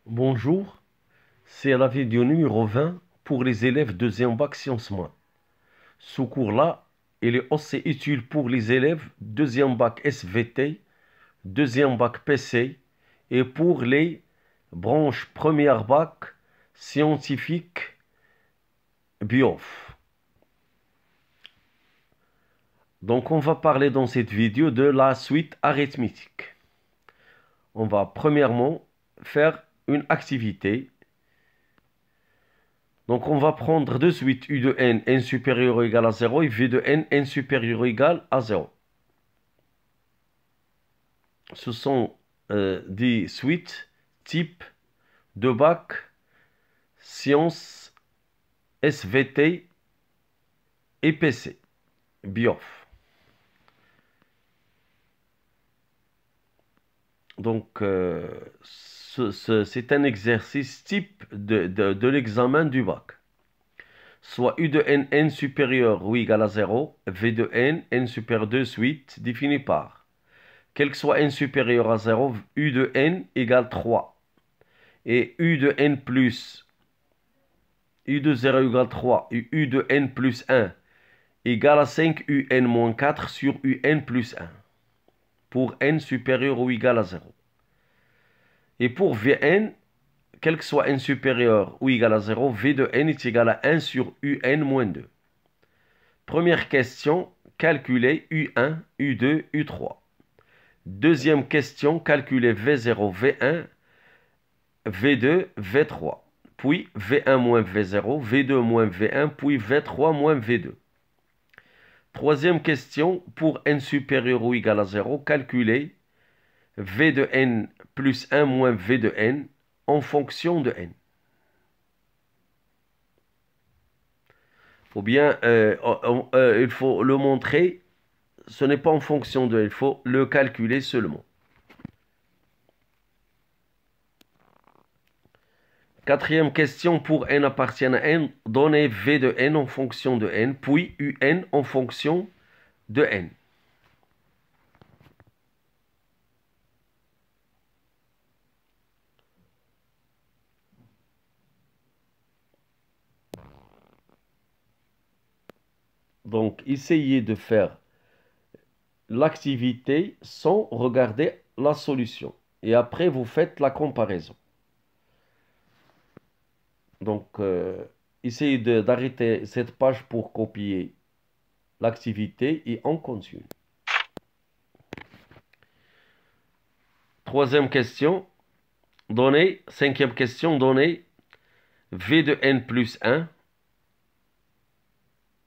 Bonjour, c'est la vidéo numéro 20 pour les élèves deuxième bac sciences maths. Ce cours-là, il est aussi utile pour les élèves deuxième bac SVT, deuxième bac PC et pour les branches première bac scientifique BIOF. Donc on va parler dans cette vidéo de la suite arithmétique. On va premièrement faire une activité. Donc, on va prendre de suite U de n, n supérieur ou égal à 0, et V de n, n supérieur ou égal à 0. Ce sont des suites type de bac, sciences, SVT et PC, BIOF. Donc, c'est un exercice type de l'examen du bac. Soit U de n, n supérieur ou égal à 0, V de n, n supérieur de suite, défini par, quel que soit n supérieur à 0, U de n égale 3. Et U de n plus, U de 0 égale 3, et U de n plus 1 égale à 5 UN moins 4 sur UN plus 1. Pour n supérieur ou égal à 0. Et pour Vn, quel que soit n supérieur ou égal à 0, V de n est égal à 1 sur UN moins 2. Première question, calculer U1, U2, U3. Deuxième question, calculer V0, V1, V2, V3. Puis V1 moins V0, V2 moins V1, puis V3 moins V2. Troisième question, pour n supérieur ou égal à 0, calculer V de n plus 1 moins V de n en fonction de n. Ou bien, il faut le montrer, ce n'est pas en fonction de n, il faut le calculer seulement. Quatrième question, pour n appartient à n, donnez V de n en fonction de n, puis Un en fonction de n. Donc, essayez de faire l'activité sans regarder la solution. Et après, vous faites la comparaison. Donc, essayez d'arrêter cette page pour copier l'activité et on continue. Troisième question, donnez, cinquième question, donnez V de n plus 1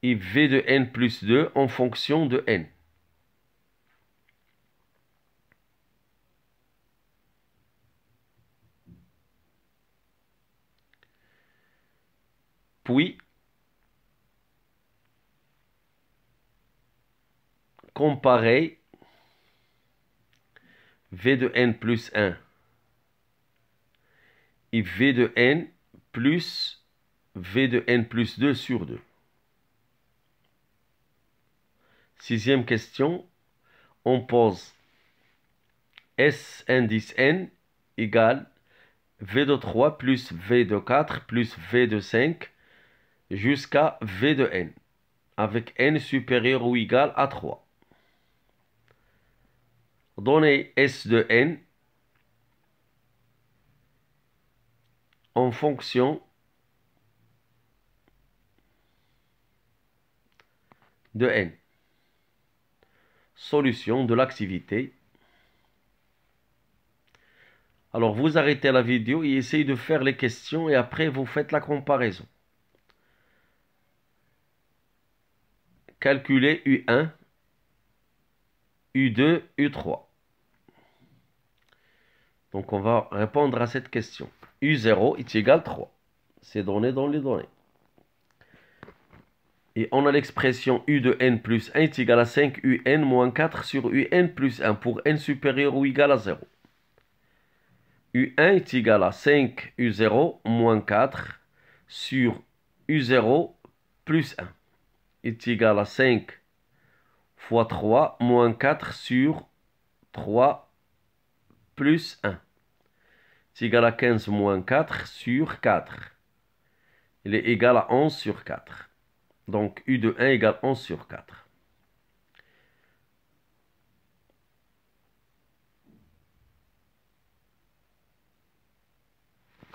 et V de n plus 2 en fonction de n. Puis, comparez V de n plus 1 et V de n plus V de n plus 2 sur 2. Sixième question, on pose S indice n égale V de 3 plus V de 4 plus V de 5 jusqu'à V de n, avec n supérieur ou égal à 3. Donnez S de n en fonction de n. Solution de l'activité. Alors, vous arrêtez la vidéo et essayez de faire les questions et après, vous faites la comparaison. Calculez U1, U2, U3. Donc, on va répondre à cette question. U0 est égal à 3. C'est donné dans les données. Et on a l'expression U de n plus 1 est égal à 5 UN moins 4 sur UN plus 1 pour n supérieur ou égal à 0. U1 est égal à 5 U0 moins 4 sur U0 plus 1 est égal à 5 fois 3 moins 4 sur 3 plus 1 est égal à 15 moins 4 sur 4. Il est égal à 11 sur 4. Donc, U de 1 égale 11 sur 4.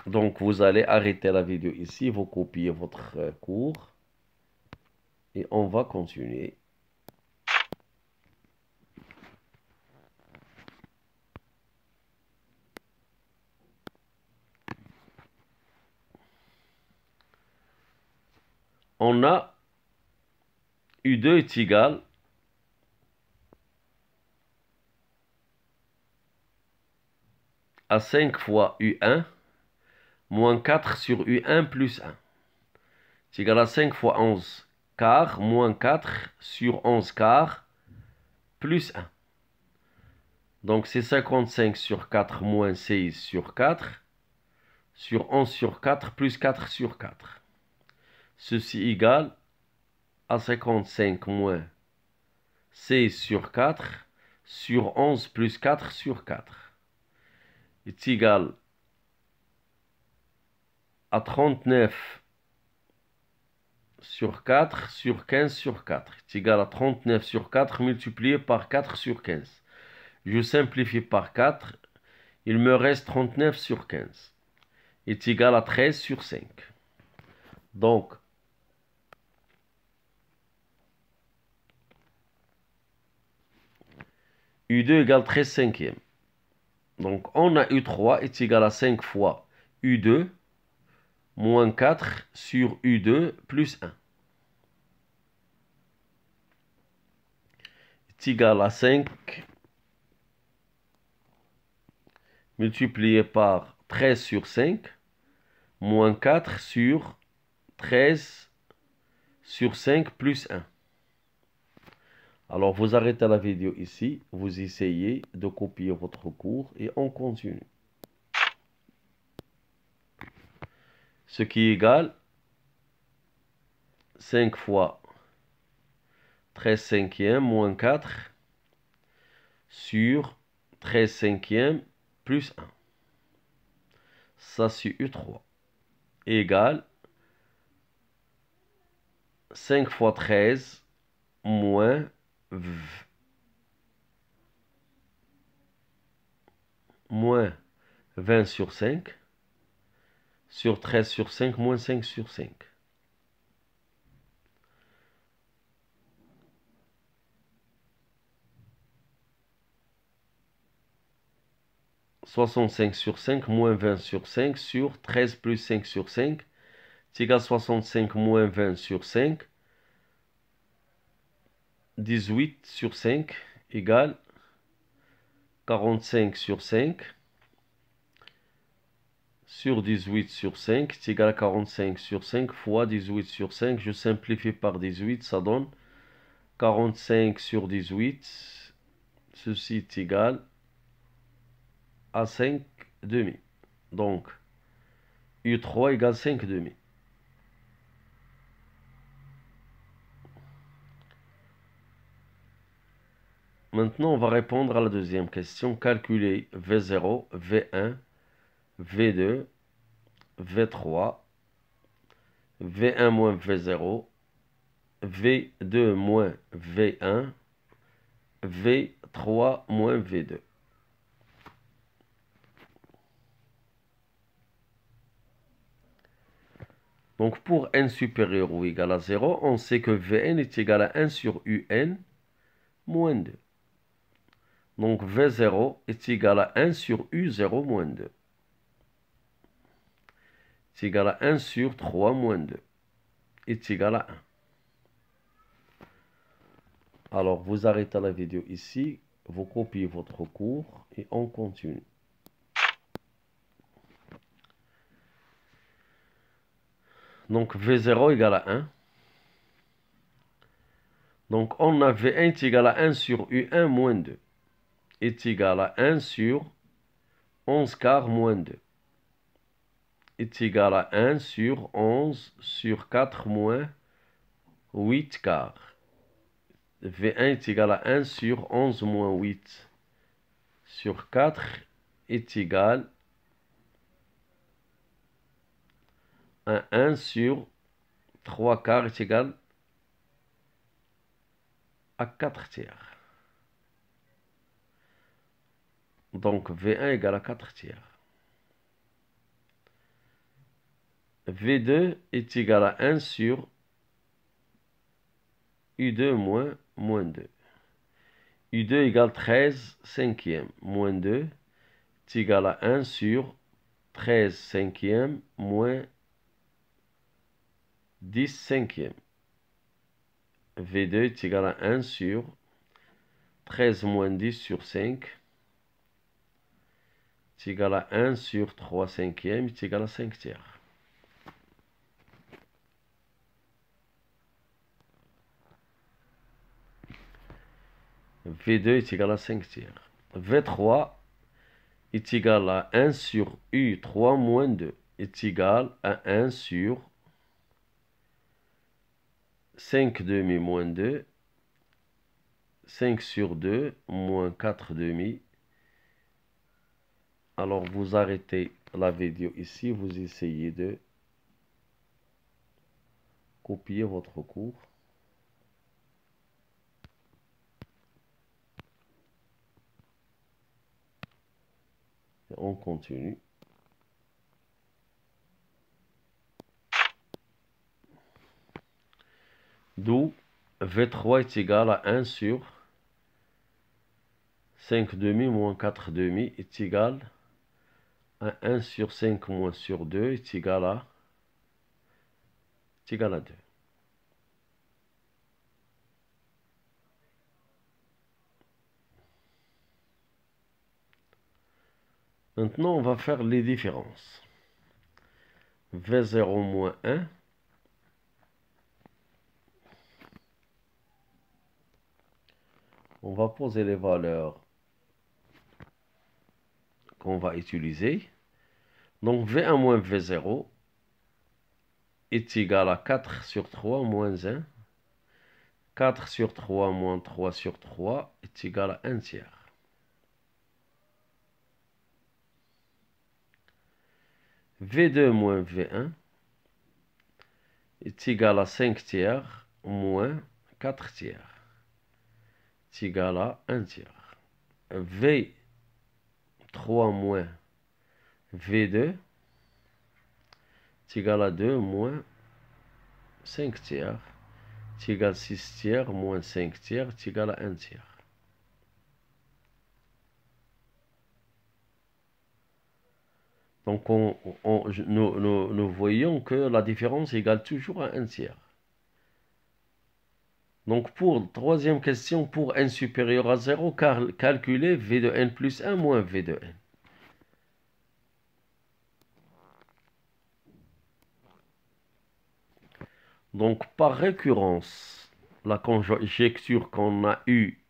Donc, vous allez arrêter la vidéo ici, vous copiez votre cours et on va continuer. On a U2 est égal à 5 fois U1 moins 4 sur U1 plus 1. C'est égal à 5 fois 11 quart moins 4 sur 11 quart plus 1. Donc c'est 55 sur 4 moins 16 sur 4 sur 11 sur 4 plus 4 sur 4. Ceci égale à 55 moins 16 sur 4 sur 11 plus 4 sur 4 est égal à 39 sur 4 sur 15 sur 4 est égal à 39 sur 4 multiplié par 4 sur 15. Je simplifie par 4, il me reste 39 sur 15 est égal à 13 sur 5. Donc, U2 égale 13 cinquièmes. Donc, on a U3 est égal à 5 fois U2 moins 4 sur U2 plus 1. Est égal à 5 multiplié par 13 sur 5 moins 4 sur 13 sur 5 plus 1. Alors, vous arrêtez la vidéo ici, vous essayez de copier votre cours et on continue. Ce qui est égal 5 fois 13 cinquièmes moins 4 sur 13 cinquièmes plus 1. Ça, c'est U3. Égale 5 fois 13 moins 20 sur 5 sur 13 sur 5 moins 5 sur 5. 65 sur 5 moins 20 sur 5 sur 13 plus 5 sur 5 c'est égal à 65 moins 20 sur 5. 18 sur 5 égale 45 sur 5 sur 18 sur 5 c'est égal à 45 sur 5 fois 18 sur 5. Je simplifie par 18, ça donne 45 sur 18. Ceci est égal à 5 demi. Donc, U3 égale 5 demi. Maintenant, on va répondre à la deuxième question. Calculer V0, V1, V2, V3, V1 moins V0, V2 moins V1, V3 moins V2. Donc, pour n supérieur ou égal à 0, on sait que Vn est égal à 1 sur Un moins 2. Donc, V0 est égal à 1 sur U0 moins 2. C'est égal à 1 sur 3 moins 2. Est égal à 1. Alors, vous arrêtez la vidéo ici, vous copiez votre cours et on continue. Donc, V0 égale à 1. Donc, on a V1 est égal à 1 sur U1 moins 2. Est égal à 1 sur 11 quart moins 2. Est égal à 1 sur 11 sur 4 moins 8 quart. V1 est égal à 1 sur 11 moins 8 sur 4 est égal un 1 sur 3 quarts est égal à 4 tiers. Donc V1 égale à 4 tiers. V2 est égal à 1 sur U2 moins 2. U2 égale 13 cinquièmes moins 2 est égal à 1 sur 13 cinquièmes moins 10 cinquièmes. V2 est égal à 1 sur 13 moins 10 sur 5 est égal à 1 sur 3 cinquièmes est égal à 5 tiers. V2 est égal à 5 tiers. V3 est égal à 1 sur U3 moins 2 est égal à 1 sur 5 demi moins 2, 5 sur 2 moins 4 demi. Alors vous arrêtez la vidéo ici, vous essayez de copier votre cours. Et on continue. D'où V3 est égal à 1 sur 5 demi moins 4 demi est égal à 1 sur 5 moins sur 2 est égal à 2. Maintenant, on va faire les différences. V0 moins 1. On va poser les valeurs qu'on va utiliser. Donc V1 moins V0 est égal à 4 sur 3 moins 1. 4 sur 3 moins 3 sur 3 est égal à 1 tiers. V2 moins V1 est égal à 5 tiers moins 4 tiers. Est égal à 1 tiers. V3 moins V2 est égal à 2 moins 5 tiers. Est égal à 6 tiers moins 5 tiers est égal à 1 tiers. Donc nous voyons que la différence égale toujours à 1 tiers. Donc pour la troisième question, pour n supérieur à 0, calculez v de n plus 1 moins v de n. Donc par récurrence, la conjecture qu'on a eue,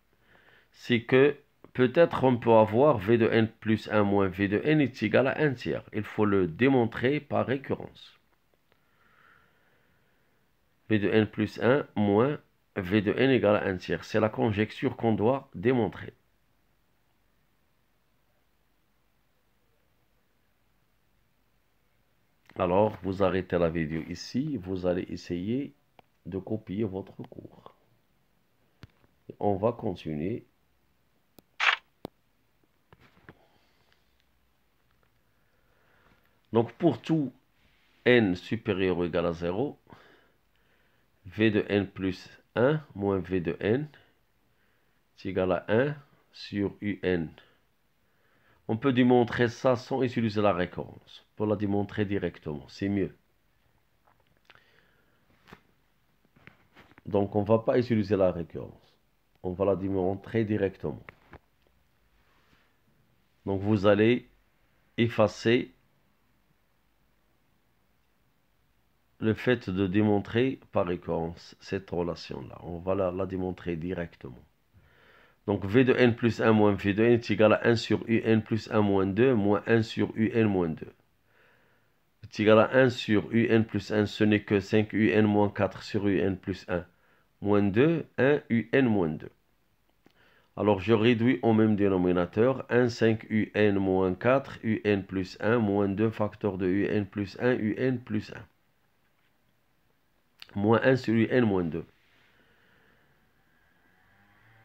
c'est que peut-être on peut avoir v de n plus 1 moins v de n est égal à 1 tiers. Il faut le démontrer par récurrence. V de n plus 1 moins v de n égale à 1 tiers. C'est la conjecture qu'on doit démontrer. Alors, vous arrêtez la vidéo ici. Vous allez essayer de copier votre cours. On va continuer. Donc, pour tout n supérieur ou égal à 0, v de n plus 1 moins v de n est égal à 1 sur un. On peut démontrer ça sans utiliser la récurrence. Pour la démontrer directement, c'est mieux. Donc, on ne va pas utiliser la récurrence. On va la démontrer directement. Donc, vous allez effacer le fait de démontrer par récurrence cette relation-là. On va la démontrer directement. Donc, v de n plus 1 moins v de n est égal à 1 sur un plus 1 moins 2 moins 1 sur un moins 2. Est égal à 1 sur un plus 1, ce n'est que 5 un moins 4 sur un plus 1 moins 2, 1 un moins 2. Alors, je réduis au même dénominateur. 1, 5 un moins 4, un plus 1 moins 2 facteur de un plus 1 plus 1. moins 1 sur UN moins 2.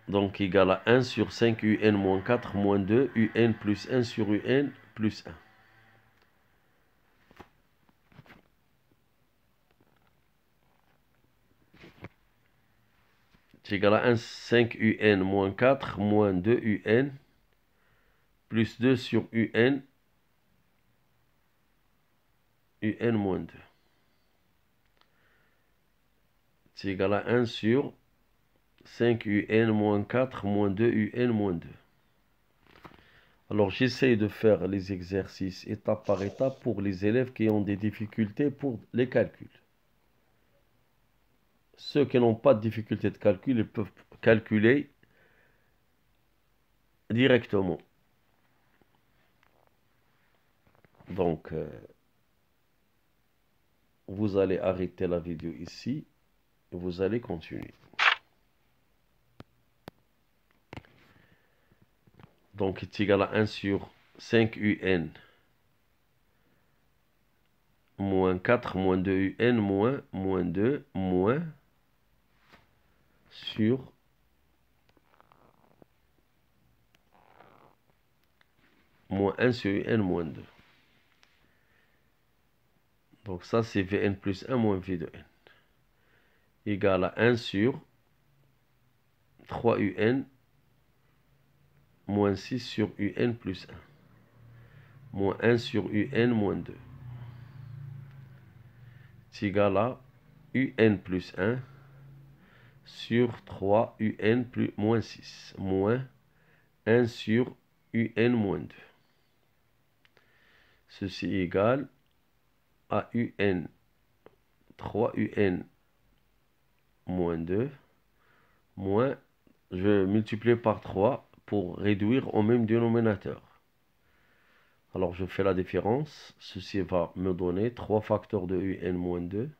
Donc égal à 1 sur 5 UN moins 4 moins 2, UN plus 1 sur UN plus 1. C'est égal à 1, 5 UN moins 4 moins 2 UN plus 2 sur UN, UN moins 2. C'est égal à 1 sur 5 UN moins 4 moins 2 UN moins 2. Alors j'essaie de faire les exercices étape par étape pour les élèves qui ont des difficultés pour les calculs. Ceux qui n'ont pas de difficulté de calcul, ils peuvent calculer directement. Donc, vous allez arrêter la vidéo ici et vous allez continuer. Donc, c'est égal à 1 sur 5 UN moins 4 moins 2 UN moins 2 moins sur moins 1 sur UN moins 2. Donc ça c'est Vn plus 1 moins V de n. Égal à 1 sur 3 UN moins 6 sur UN plus 1. Moins 1 sur UN moins 2. C'est égal à UN plus 1 sur 3 UN plus moins 6. Moins 1 sur UN moins 2. Ceci est égal à UN 3 UN moins 2 moins, je multiplie par 3 pour réduire au même dénominateur. Alors je fais la différence, ceci va me donner 3 facteurs de UN moins 2,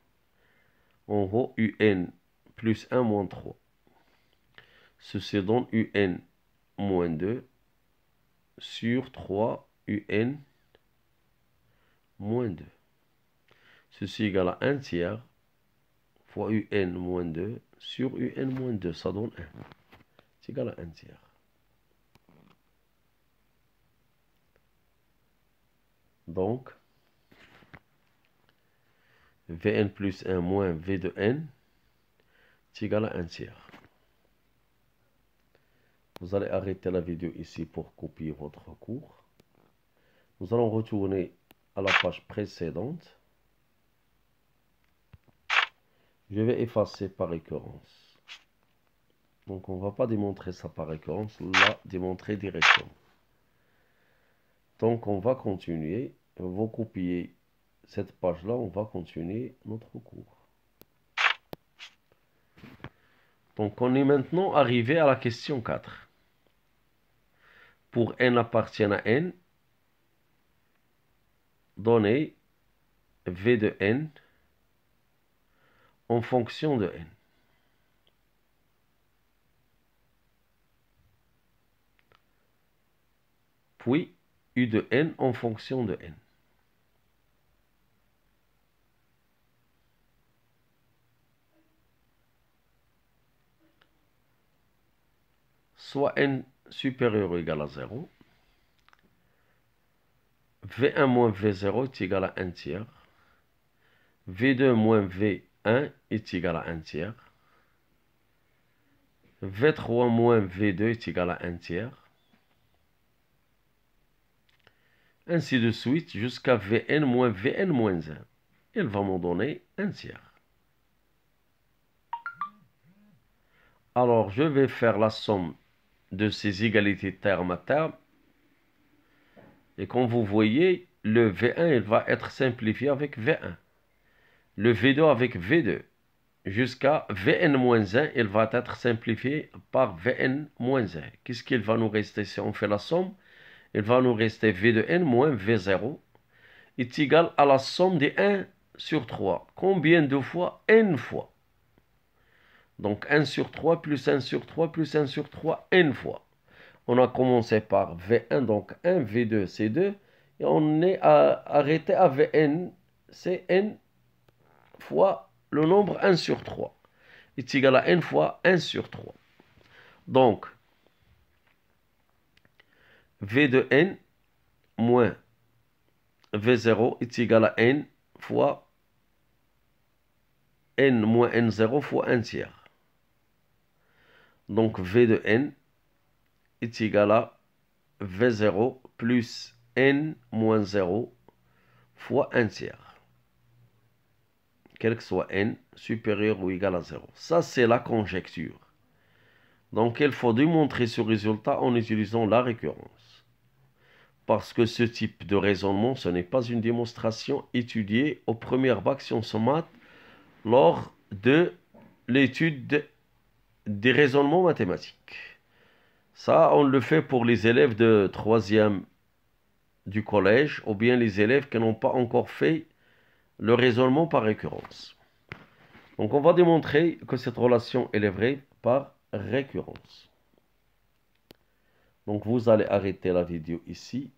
en haut UN plus 1 moins 3. Ceci donne UN moins 2 sur 3 UN moins 2. Ceci égale à 1 tiers fois UN moins 2 sur UN moins 2. Ça donne 1. C'est égal à 1 tiers. Donc, Vn plus 1 moins V de n, c'est égal à 1 tiers. Vous allez arrêter la vidéo ici pour copier votre cours. Nous allons retourner à la page précédente. Je vais effacer par récurrence. Donc on ne va pas démontrer ça par récurrence, on va démontrer directement. Donc on va continuer. Vous copiez cette page-là, on va continuer notre cours. Donc on est maintenant arrivé à la question 4. Pour n appartient à n, donnez v de n en fonction de n. Puis u de n en fonction de n. Soit n supérieur ou égal à 0. V1 moins V0 est égal à 1 tiers. V2 moins V1 est égal à 1 tiers. V3 moins V2 est égal à 1 tiers. Ainsi de suite jusqu'à Vn moins Vn moins 1. Il va m'en donner 1 tiers. Alors, je vais faire la somme de ces égalités terme à terme. Et comme vous voyez, le V1 il va être simplifié avec V1. Le V2 avec V2. Jusqu'à Vn-1, il va être simplifié par Vn-1. Qu'est-ce qu'il va nous rester si on fait la somme? Il va nous rester V de n moins V0 est égal à la somme des 1 sur 3. Combien de fois? N fois. Donc 1 sur 3 plus 1 sur 3 plus 1 sur 3, n fois. On a commencé par V1, donc 1, V2, c'est 2. Et on est arrêté à Vn, c'est n fois le nombre 1 sur 3 est égal à n fois 1 sur 3. Donc, V de n moins V0 est égal à n fois n moins n0 fois 1 tiers. Donc, V de n est égal à V0 plus n moins 0 fois 1 tiers. Quel que soit n, supérieur ou égal à 0. Ça, c'est la conjecture. Donc, il faut démontrer ce résultat en utilisant la récurrence. Parce que ce type de raisonnement, ce n'est pas une démonstration étudiée au premier bac sciences maths lors de l'étude des raisonnements mathématiques. Ça, on le fait pour les élèves de 3e du collège ou bien les élèves qui n'ont pas encore fait le raisonnement par récurrence. Donc, on va démontrer que cette relation elle est vraie par récurrence. Donc, vous allez arrêter la vidéo ici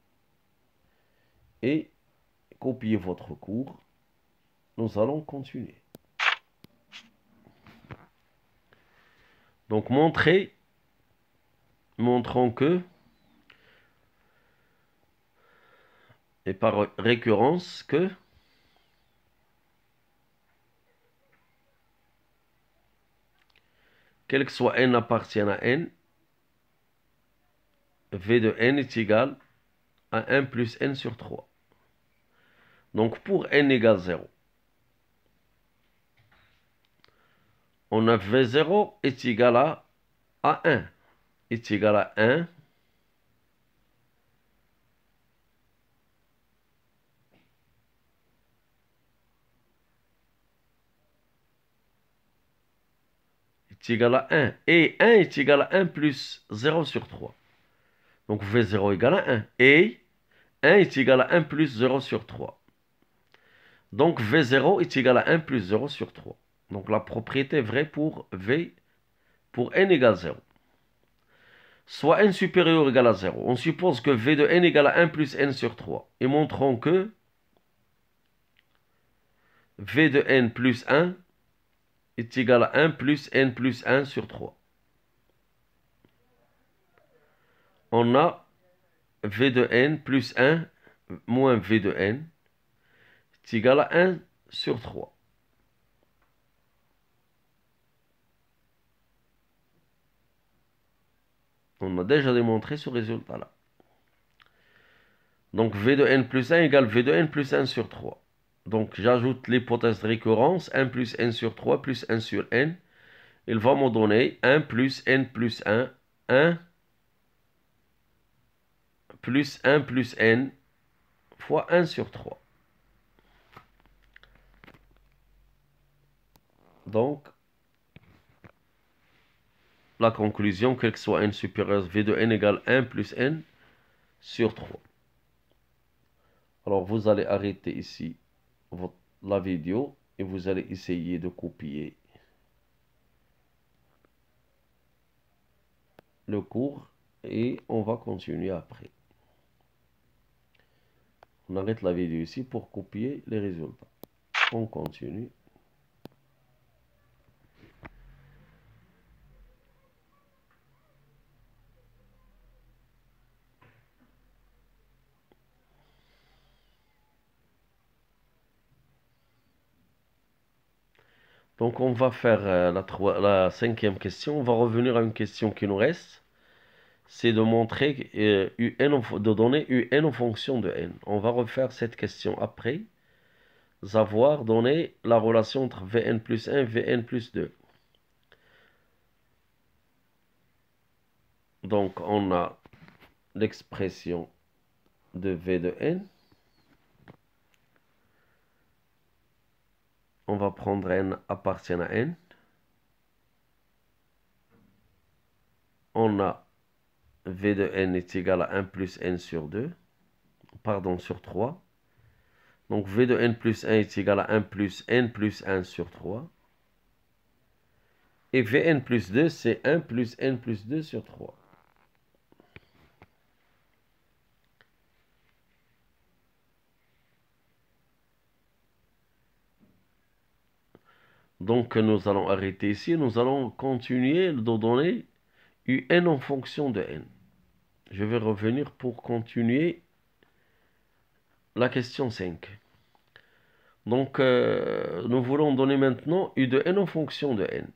et copier votre cours. Nous allons continuer. Donc, montrons que, et par récurrence, que quel que soit n appartienne à n, V de n est égal à 1 plus n sur 3. Donc, pour n égale 0, on a V0 est égal à 1, est égal à 1 est égal à 1. Et 1 est égal à 1 plus 0 sur 3. Donc V0 égale à 1. Et 1 est égal à 1 plus 0 sur 3. Donc V0 est égal à 1 plus 0 sur 3. Donc la propriété est vraie pour V, pour n égale 0. Soit n supérieur ou égal à 0. On suppose que V de n égale à 1 plus n sur 3. Et montrons que V de n plus 1 est égal à 1 plus n plus 1 sur 3. On a V de n plus 1 moins V de n est égal à 1 sur 3. On a déjà démontré ce résultat-là. Donc V de n plus 1 égale V de n plus 1 sur 3. Donc j'ajoute l'hypothèse de récurrence, 1 plus n sur 3 plus 1 sur n. Il va me donner 1 plus n plus 1, 1 plus 1 plus n fois 1 sur 3. Donc, la conclusion, quel que soit n supérieur, V de n égale 1 plus n sur 3. Alors, vous allez arrêter ici la vidéo et vous allez essayer de copier le cours et on va continuer après. On arrête la vidéo ici pour copier les résultats. On continue. Donc on va faire la 5e question. On va revenir à une question qui nous reste. C'est de montrer, de donner un en fonction de n. On va refaire cette question après avoir donné la relation entre Vn plus 1 et Vn plus 2. Donc on a l'expression de V de n. On va prendre n appartient à n. On a V de n est égal à 1 plus n sur 2. Pardon, sur 3. Donc V de n plus 1 est égal à 1 plus n plus 1 sur 3. Et Vn plus 2, c'est 1 plus n plus 2 sur 3. Donc, nous allons arrêter ici. Nous allons continuer de donner un en fonction de n. Je vais revenir pour continuer la question 5. Donc, nous voulons donner maintenant u de n en fonction de n.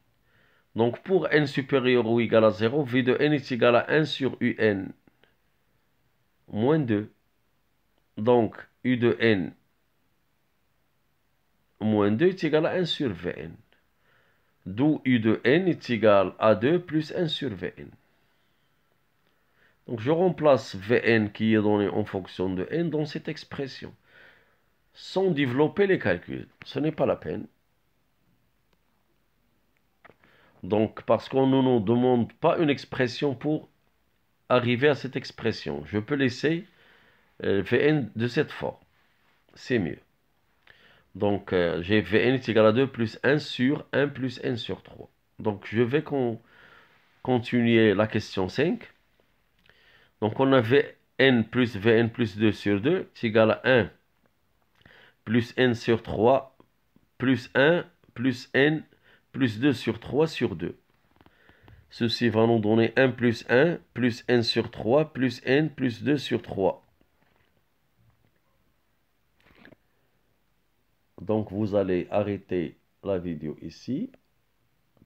Donc, pour n supérieur ou égal à 0, v de n est égal à 1 sur un moins 2. Donc, u de n moins 2 est égal à 1 sur vn. D'où u de n est égal à 2 plus 1 sur vn. Donc, je remplace vn qui est donné en fonction de n dans cette expression, sans développer les calculs. Ce n'est pas la peine. Donc, parce qu'on ne nous demande pas une expression pour arriver à cette expression. Je peux laisser Vn de cette forme. C'est mieux. Donc, j'ai Vn est égal à 2 plus 1 sur 1 plus n sur 3. Donc, je vais continuer la question 5. Donc, on a Vn plus 2 sur 2 est égal à 1 plus n sur 3 plus 1 plus n plus 2 sur 3 sur 2. Ceci va nous donner 1 plus 1 plus n sur 3 plus n plus 2 sur 3. Donc, vous allez arrêter la vidéo ici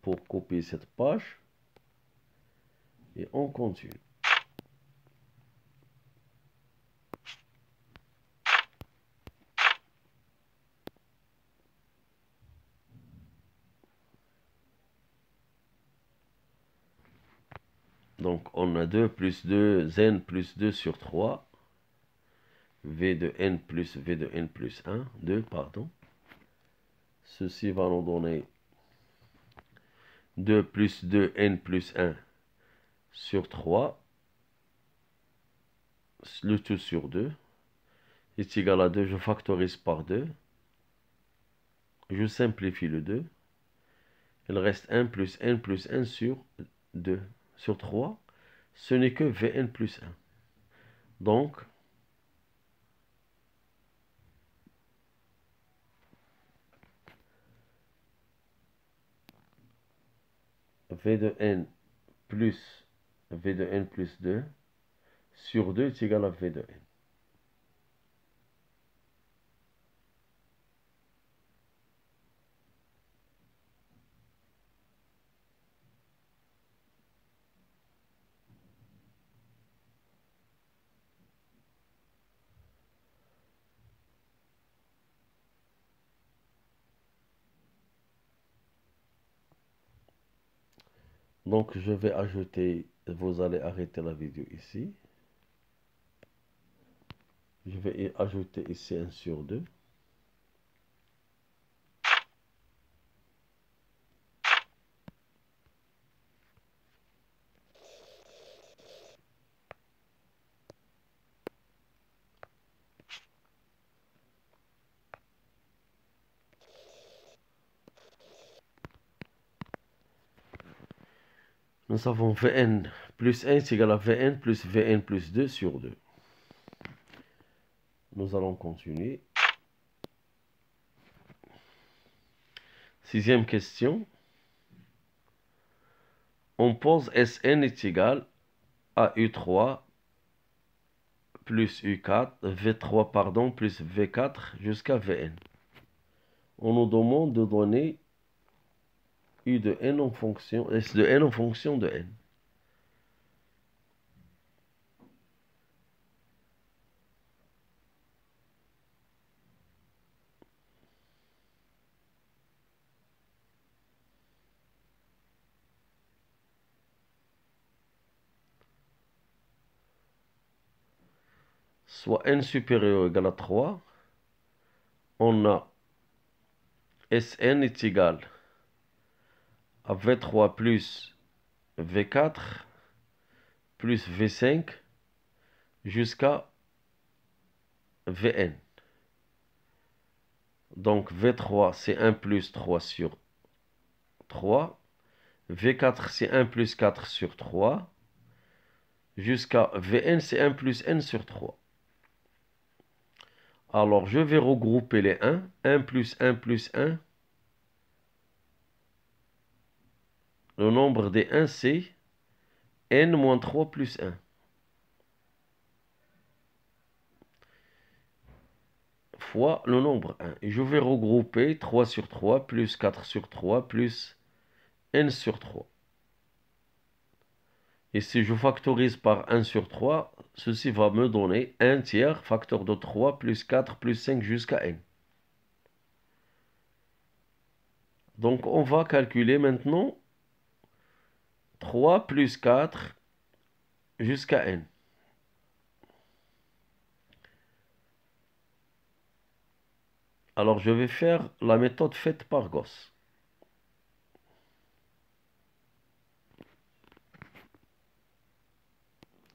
pour copier cette page et on continue. Donc, on a 2 plus 2, n plus 2 sur 3, v de n plus v de n plus 1, 2, pardon. Ceci va nous donner 2 plus 2, n plus 1 sur 3, le tout sur 2, est égal à 2, je factorise par 2, je simplifie le 2, il reste 1 plus n plus 1 sur 2, sur 3, ce n'est que Vn plus 1. Donc, V de n plus V de n plus 2 sur 2 est égal à V de n. Donc, je vais ajouter, vous allez arrêter la vidéo ici. Je vais ajouter ici 1 sur 2. Nous avons Vn plus 1 est égal à Vn plus 2 sur 2. Nous allons continuer. Sixième question. On pose Sn est égal à U3 plus U4, V3 pardon, plus V4 jusqu'à Vn. On nous demande de donner U de n en fonction, S de n en fonction de n. Soit n supérieur ou égal à 3, on a Sn est égal à V3 plus V4 plus V5 jusqu'à Vn. Donc V3 c'est 1 plus 3 sur 3. V4 c'est 1 plus 4 sur 3. Jusqu'à Vn c'est 1 plus n sur 3. Alors je vais regrouper les 1. 1 plus 1 plus 1. Le nombre des 1, c'est n moins 3 plus 1. Fois le nombre 1. Et je vais regrouper 3 sur 3 plus 4 sur 3 plus n sur 3. Et si je factorise par 1 sur 3, ceci va me donner 1 tiers, facteur de 3 plus 4 plus 5 jusqu'à n. Donc on va calculer maintenant 3 plus 4 jusqu'à n. Alors je vais faire la méthode faite par Gauss.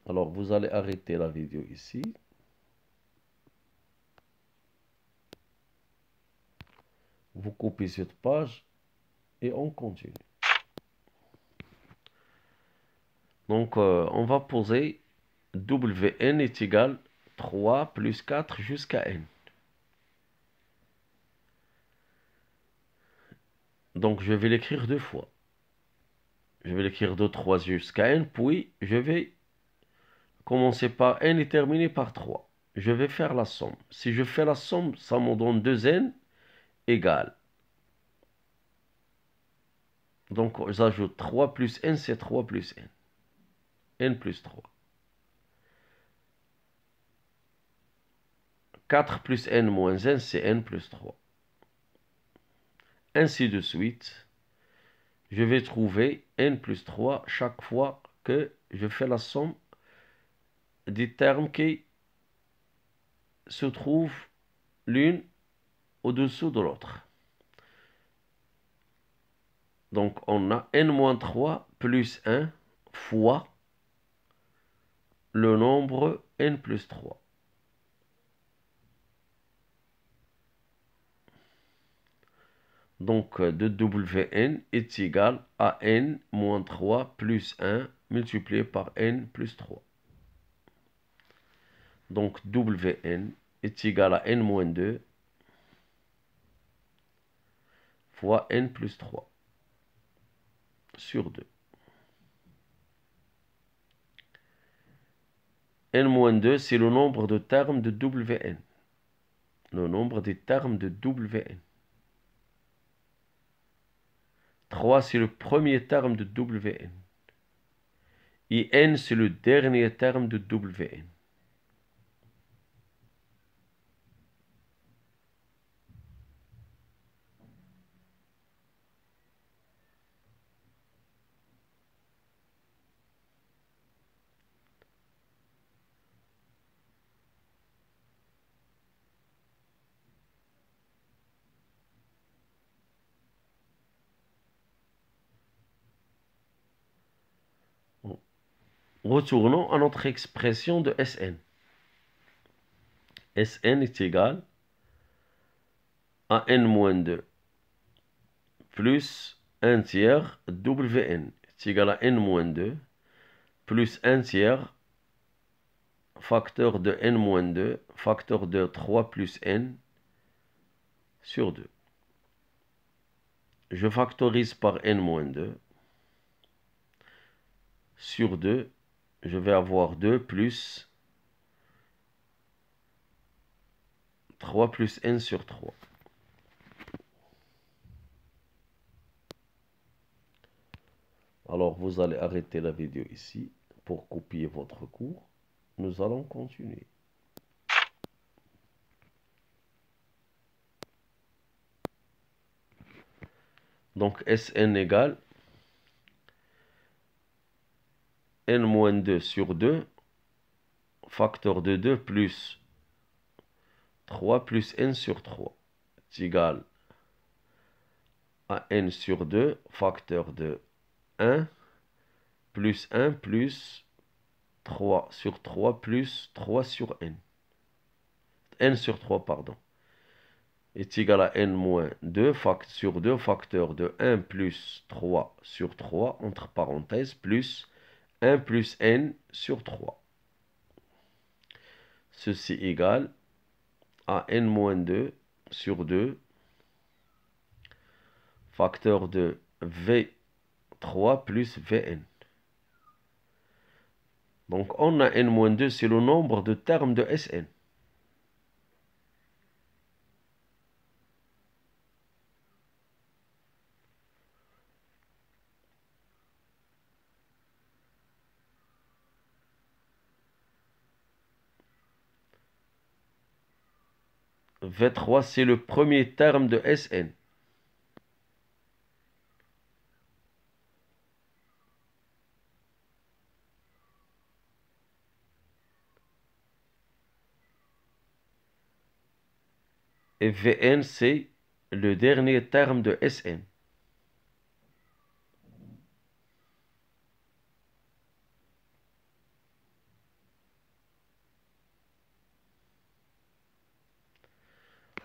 Alors vous allez arrêter la vidéo ici. Vous coupez cette page et on continue. Donc on va poser Wn est égal 3 plus 4 jusqu'à n. Donc je vais l'écrire deux fois. Je vais l'écrire de 3 jusqu'à n, puis je vais commencer par n et terminer par 3. Je vais faire la somme. Si je fais la somme, ça me donne 2n égale. Donc j'ajoute 3 plus n, c'est 3 plus n. n plus 3. 4 plus n moins n, c'est n plus 3. Ainsi de suite. Je vais trouver n plus 3 chaque fois que je fais la somme des termes qui se trouvent l'une au-dessous de l'autre. Donc on a n-3 plus 1 fois le nombre n plus 3. Donc de Wn est égal à n moins 3 plus 1 multiplié par n plus 3. Donc Wn est égal à n moins 2 fois n plus 3 sur 2. n moins 2, c'est le nombre de termes de Wn. Le nombre des termes de Wn. 3, c'est le premier terme de Wn. Et n, c'est le dernier terme de Wn. Retournons à notre expression de Sn. Sn est égal à n-2 plus 1 tiers Wn est égal à n-2 plus 1 tiers facteur de n-2 facteur de 3 plus n sur 2. Je factorise par n-2 sur 2. Je vais avoir 2 plus 3 plus n sur 3. Alors, vous allez arrêter la vidéo ici pour copier votre cours. Nous allons continuer. Donc, Sn égale n-2 sur 2, facteur de 2 plus 3 plus n sur 3 est égal à n sur 2, facteur de 1 plus 1 plus 3 sur 3 plus 3 sur n. n sur 3, pardon, est égal à n moins 2 sur 2 facteur de 1 plus 3 sur 3, entre parenthèses, plus 1 plus n sur 3. Ceci égale à n moins 2 sur 2 facteur de v 3 plus Vn. Donc, on a n-2, c'est le nombre de termes de Sn. V3, c'est le premier terme de Sn. Et Vn, c'est le dernier terme de Sn.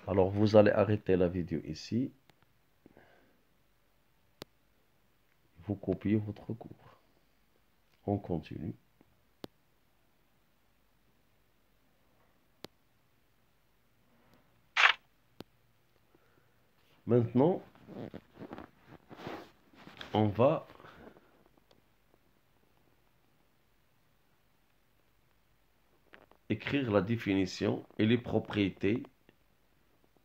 Alors, vous allez arrêter la vidéo ici. Vous copiez votre cours. On continue. Maintenant, on va écrire la définition et les propriétés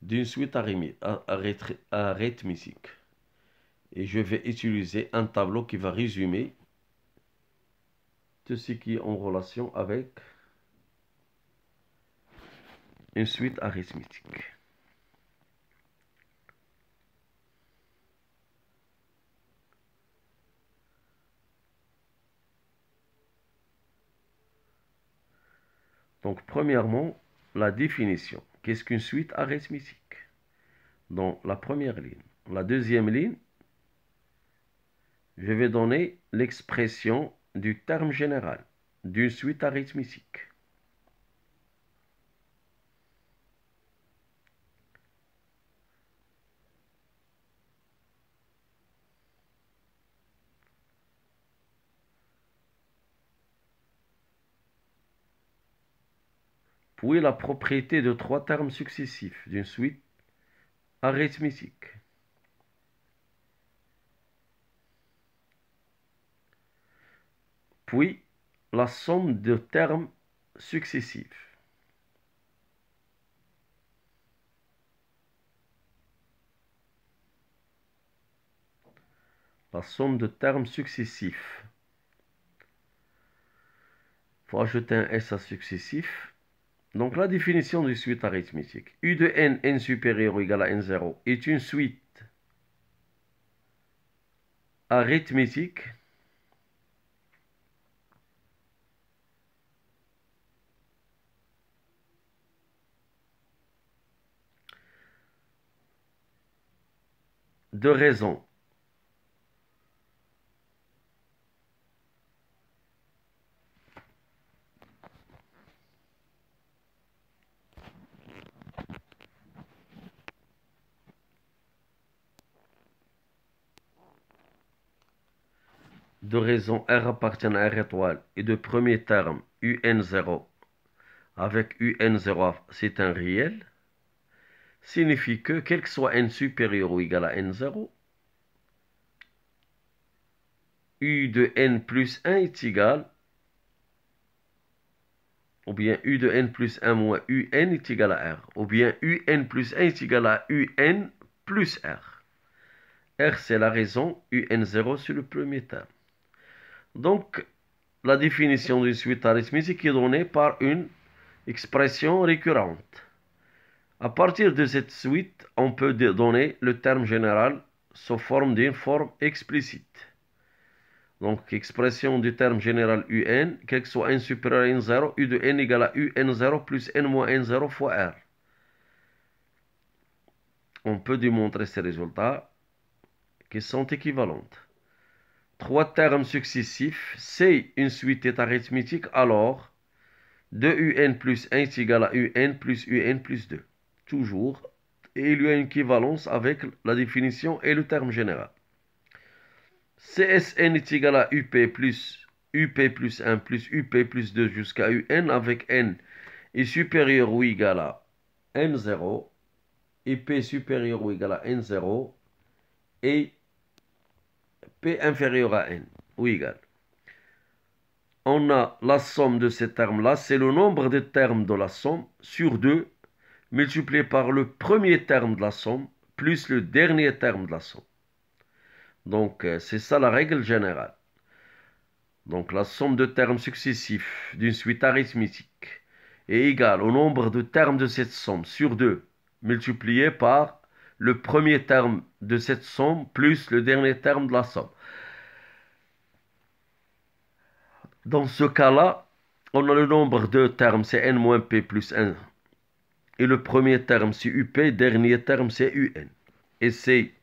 d'une suite arithmétique. Et je vais utiliser un tableau qui va résumer tout ce qui est en relation avec une suite arithmétique. Donc, premièrement, la définition. Qu'est-ce qu'une suite arithmétique? Dans la première ligne. La deuxième ligne, je vais donner l'expression du terme général d'une suite arithmétique. Puis la propriété de trois termes successifs d'une suite arithmétique. Puis la somme de termes successifs. La somme de termes successifs. Il faut ajouter un S à successif. Donc la définition d'une suite arithmétique. U de n, n supérieur ou égal à n0 est une suite arithmétique de raison R appartient à R étoile et de premier terme UN0 avec UN0 c'est un réel, signifie que quel que soit n supérieur ou égal à n0, U de n plus 1 est égal, ou bien U de n plus 1 moins UN est égal à R, ou bien UN plus 1 est égal à UN plus R. R c'est la raison, UN0 c'est le premier terme. Donc, la définition d'une suite arithmétique est donnée par une expression récurrente. À partir de cette suite, on peut donner le terme général sous forme d'une forme explicite. Donc, expression du terme général UN, quel que soit n supérieur à n0, U de n égale à UN0 plus n moins n0 fois R. On peut démontrer ces résultats qui sont équivalents. Trois termes successifs, c'est une suite arithmétique, alors 2un plus 1 est égal à un plus 2. Toujours. Et il y a une équivalence avec la définition et le terme général. CSN est égal à UP plus 1 plus UP plus 2 jusqu'à UN avec N est supérieur ou égal à N0 et P supérieur ou égal à N0 et P inférieur à N, ou égal. On a la somme de ces termes-là, c'est le nombre de termes de la somme sur 2 multiplié par le premier terme de la somme plus le dernier terme de la somme. Donc, c'est ça la règle générale. Donc, la somme de termes successifs d'une suite arithmétique est égale au nombre de termes de cette somme sur 2 multiplié par le premier terme de cette somme plus le dernier terme de la somme. Dans ce cas-là, on a le nombre de termes, c'est n moins p plus 1. Et le premier terme, c'est up, dernier terme, c'est un. Et ces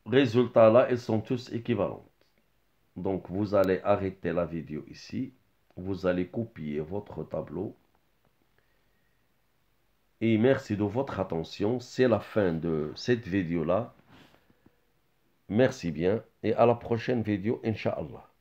résultats-là, ils sont tous équivalents. Donc, vous allez arrêter la vidéo ici. Vous allez copier votre tableau. Et merci de votre attention. C'est la fin de cette vidéo-là. Merci bien. Et à la prochaine vidéo, Inch'Allah.